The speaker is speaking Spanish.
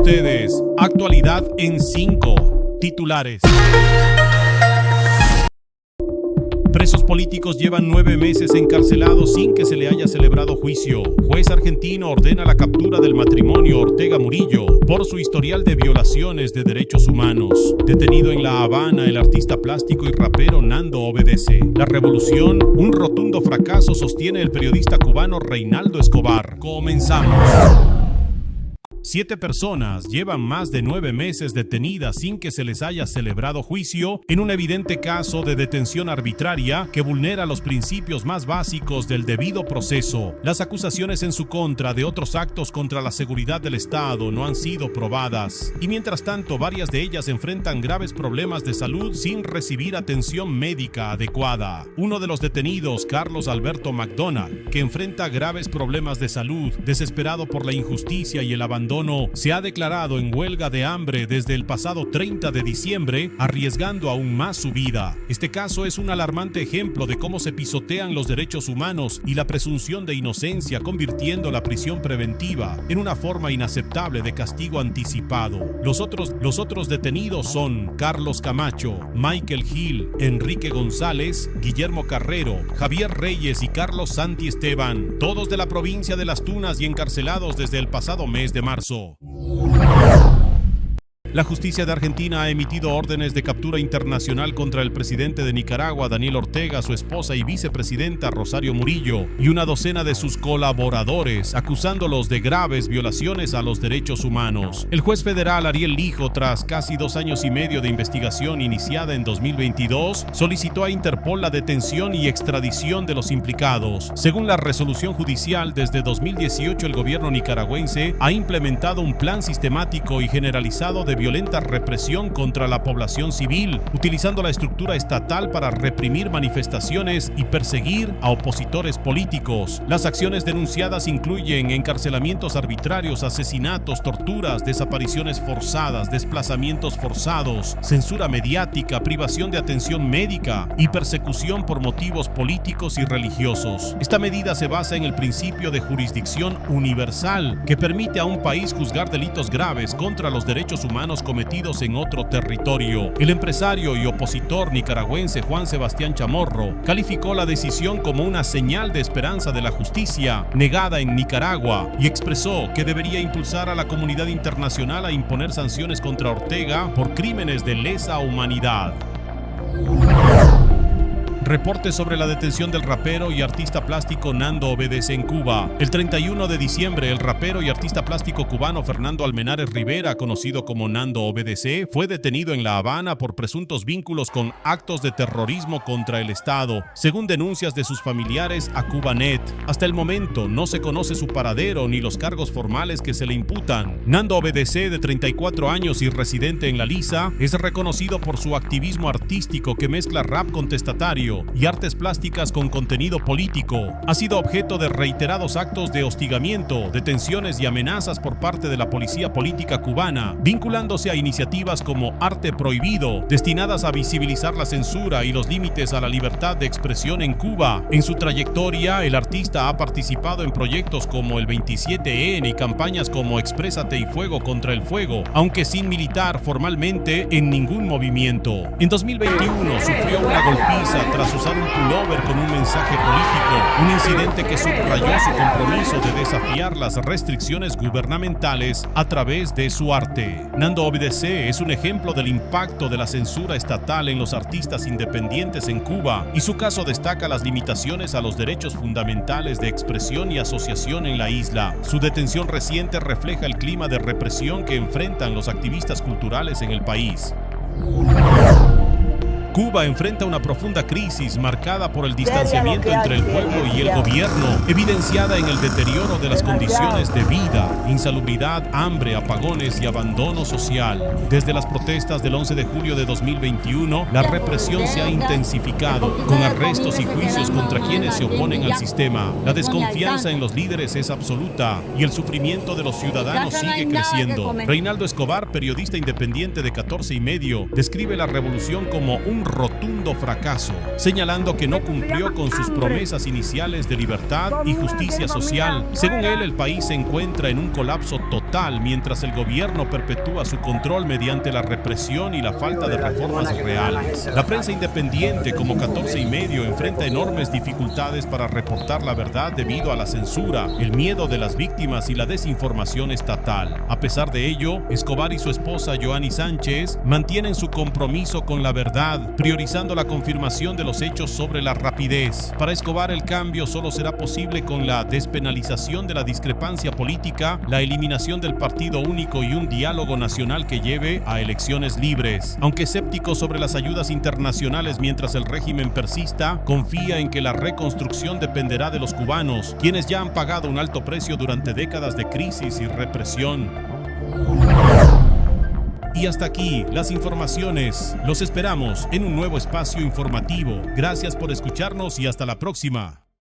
ustedes, Actualidad en 5 titulares. Presos políticos llevan 9 meses encarcelados sin que se le haya celebrado juicio. Juez argentino ordena la captura del matrimonio Ortega Murillo por su historial de violaciones de derechos humanos. Detenido en La Habana, el artista plástico y rapero Nando Obedece. La revolución, un rotundo fracaso, sostiene el periodista cubano Reinaldo Escobar. Comenzamos. 7 personas llevan más de 9 meses detenidas sin que se les haya celebrado juicio en un evidente caso de detención arbitraria que vulnera los principios más básicos del debido proceso. Las acusaciones en su contra de otros actos contra la seguridad del Estado no han sido probadas y mientras tanto varias de ellas enfrentan graves problemas de salud sin recibir atención médica adecuada. Uno de los detenidos, Carlos Alberto McDonald, que enfrenta graves problemas de salud, desesperado por la injusticia y el abandono, se ha declarado en huelga de hambre desde el pasado 30 de diciembre, arriesgando aún más su vida. Este caso es un alarmante ejemplo de cómo se pisotean los derechos humanos y la presunción de inocencia, convirtiendo la prisión preventiva en una forma inaceptable de castigo anticipado. Los otros detenidos son Carlos Camacho, Michael Gil, Enrique González, Guillermo Carrero, Javier Reyes y Carlos Santi Esteban, todos de la provincia de Las Tunas y encarcelados desde el pasado mes de marzo. La justicia de Argentina ha emitido órdenes de captura internacional contra el presidente de Nicaragua, Daniel Ortega, su esposa y vicepresidenta, Rosario Murillo, y una docena de sus colaboradores, acusándolos de graves violaciones a los derechos humanos. El juez federal Ariel Lijo, tras casi 2 años y medio de investigación iniciada en 2022, solicitó a Interpol la detención y extradición de los implicados. Según la resolución judicial, desde 2018 el gobierno nicaragüense ha implementado un plan sistemático y generalizado de violenta represión contra la población civil, utilizando la estructura estatal para reprimir manifestaciones y perseguir a opositores políticos. Las acciones denunciadas incluyen encarcelamientos arbitrarios, asesinatos, torturas, desapariciones forzadas, desplazamientos forzados, censura mediática, privación de atención médica y persecución por motivos políticos y religiosos. Esta medida se basa en el principio de jurisdicción universal, que permite a un país juzgar delitos graves contra los derechos humanos cometidos en otro territorio. El empresario y opositor nicaragüense Juan Sebastián Chamorro calificó la decisión como una señal de esperanza de la justicia negada en Nicaragua y expresó que debería impulsar a la comunidad internacional a imponer sanciones contra Ortega por crímenes de lesa humanidad. Reporte sobre la detención del rapero y artista plástico Nando Obedece en Cuba. El 31 de diciembre, el rapero y artista plástico cubano Fernando Almenares Rivera, conocido como Nando Obedece, fue detenido en La Habana por presuntos vínculos con actos de terrorismo contra el Estado, según denuncias de sus familiares a Cubanet. Hasta el momento no se conoce su paradero ni los cargos formales que se le imputan. Nando Obedece, de 34 años y residente en La Lisa, es reconocido por su activismo artístico que mezcla rap contestatario y artes plásticas con contenido político. Ha sido objeto de reiterados actos de hostigamiento, detenciones y amenazas por parte de la policía política cubana, vinculándose a iniciativas como Arte Prohibido, destinadas a visibilizar la censura y los límites a la libertad de expresión en Cuba. En su trayectoria, el artista ha participado en proyectos como el 27N y campañas como Exprésate y Fuego contra el Fuego, aunque sin militar formalmente en ningún movimiento. En 2021 sufrió una golpiza tras usar un pullover con un mensaje político, un incidente que subrayó su compromiso de desafiar las restricciones gubernamentales a través de su arte. Nando Obedece es un ejemplo del impacto de la censura estatal en los artistas independientes en Cuba, y su caso destaca las limitaciones a los derechos fundamentales de expresión y asociación en la isla. Su detención reciente refleja el clima de represión que enfrentan los activistas culturales en el país. Cuba enfrenta una profunda crisis marcada por el distanciamiento entre el pueblo y el gobierno, evidenciada en el deterioro de las condiciones de vida, insalubridad, hambre, apagones y abandono social. Desde las protestas del 11 de julio de 2021, la represión se ha intensificado, con arrestos y juicios contra quienes se oponen al sistema. La desconfianza en los líderes es absoluta y el sufrimiento de los ciudadanos sigue creciendo. Reinaldo Escobar, periodista independiente de 14 y medio, describe la revolución como un un rotundo fracaso, señalando que no cumplió con sus promesas iniciales de libertad y justicia social. Según él, el país se encuentra en un colapso total mientras el gobierno perpetúa su control mediante la represión y la falta de reformas reales. La prensa independiente, como 14 y medio, enfrenta enormes dificultades para reportar la verdad debido a la censura, el miedo de las víctimas y la desinformación estatal. A pesar de ello, Escobar y su esposa Joanny Sánchez mantienen su compromiso con la verdad, priorizando la confirmación de los hechos sobre la rapidez. Para Escobar, el cambio solo será posible con la despenalización de la discrepancia política, la eliminación del partido único y un diálogo nacional que lleve a elecciones libres. Aunque escéptico sobre las ayudas internacionales mientras el régimen persista, confía en que la reconstrucción dependerá de los cubanos, quienes ya han pagado un alto precio durante décadas de crisis y represión. Y hasta aquí las informaciones. Los esperamos en un nuevo espacio informativo. Gracias por escucharnos y hasta la próxima.